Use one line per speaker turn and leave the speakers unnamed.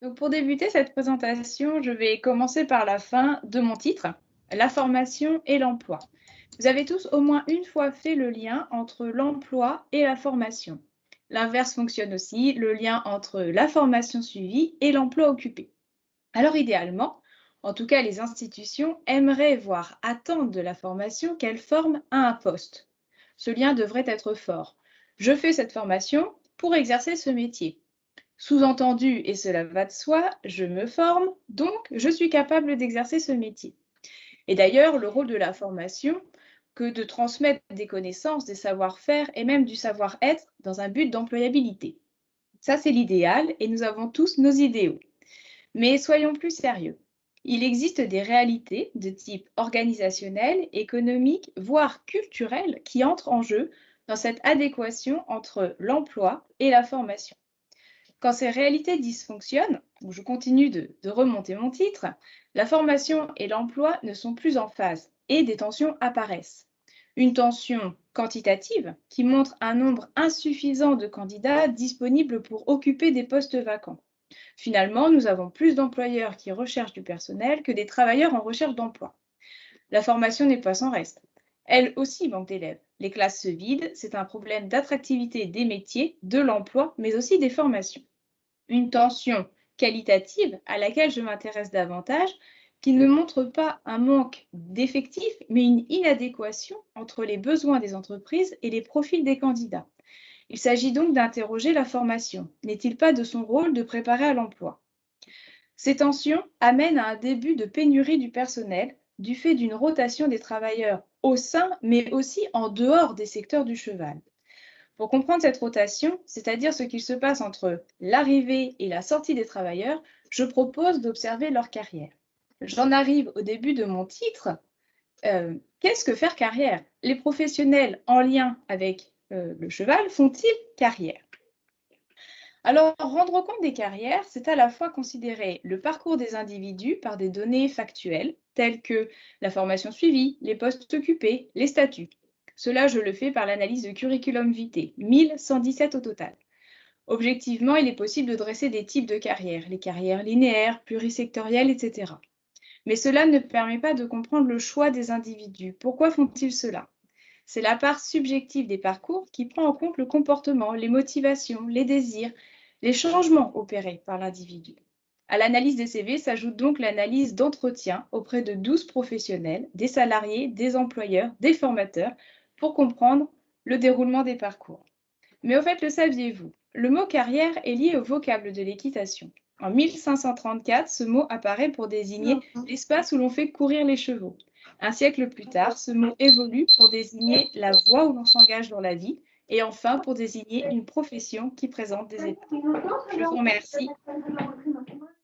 Donc pour débuter cette présentation, je vais commencer par la fin de mon titre, la formation et l'emploi. Vous avez tous au moins une fois fait le lien entre l'emploi et la formation. L'inverse fonctionne aussi, le lien entre la formation suivie et l'emploi occupé. Alors idéalement, en tout cas les institutions aimeraient voir attendre de la formation qu'elle forme à un poste. Ce lien devrait être fort. Je fais cette formation pour exercer ce métier. Sous-entendu, et cela va de soi, je me forme, donc je suis capable d'exercer ce métier. Et d'ailleurs, le rôle de la formation, que de transmettre des connaissances, des savoir-faire et même du savoir-être dans un but d'employabilité. Ça, c'est l'idéal et nous avons tous nos idéaux. Mais soyons plus sérieux. Il existe des réalités de type organisationnel, économique, voire culturel qui entrent en jeu dans cette adéquation entre l'emploi et la formation. Quand ces réalités dysfonctionnent, je continue de remonter mon titre, la formation et l'emploi ne sont plus en phase et des tensions apparaissent. Une tension quantitative qui montre un nombre insuffisant de candidats disponibles pour occuper des postes vacants. Finalement, nous avons plus d'employeurs qui recherchent du personnel que des travailleurs en recherche d'emploi. La formation n'est pas sans reste. Elle aussi manque d'élèves. Les classes se vident, c'est un problème d'attractivité des métiers, de l'emploi, mais aussi des formations. Une tension qualitative à laquelle je m'intéresse davantage, qui ne montre pas un manque d'effectifs, mais une inadéquation entre les besoins des entreprises et les profils des candidats. Il s'agit donc d'interroger la formation. N'est-il pas de son rôle de préparer à l'emploi? Ces tensions amènent à un début de pénurie du personnel, du fait d'une rotation des travailleurs au sein, mais aussi en dehors des secteurs du cheval. Pour comprendre cette rotation, c'est-à-dire ce qu'il se passe entre l'arrivée et la sortie des travailleurs, je propose d'observer leur carrière. J'en arrive au début de mon titre. Qu'est-ce que faire carrière? Les professionnels en lien avec le cheval font-ils carrière? Alors, rendre compte des carrières, c'est à la fois considérer le parcours des individus par des données factuelles, telles que la formation suivie, les postes occupés, les statuts. Cela, je le fais par l'analyse de curriculum vitae, 1117 au total. Objectivement, il est possible de dresser des types de carrières, les carrières linéaires, plurisectorielles, etc. Mais cela ne permet pas de comprendre le choix des individus. Pourquoi font-ils cela? C'est la part subjective des parcours qui prend en compte le comportement, les motivations, les désirs, les changements opérés par l'individu. À l'analyse des CV s'ajoute donc l'analyse d'entretien auprès de 12 professionnels, des salariés, des employeurs, des formateurs, pour comprendre le déroulement des parcours. Mais au fait, le saviez-vous? Le mot carrière est lié au vocable de l'équitation. En 1534, ce mot apparaît pour désigner l'espace où l'on fait courir les chevaux. Un siècle plus tard, ce mot évolue pour désigner la voie où l'on s'engage dans la vie et enfin pour désigner une profession qui présente des étapes. Je vous remercie.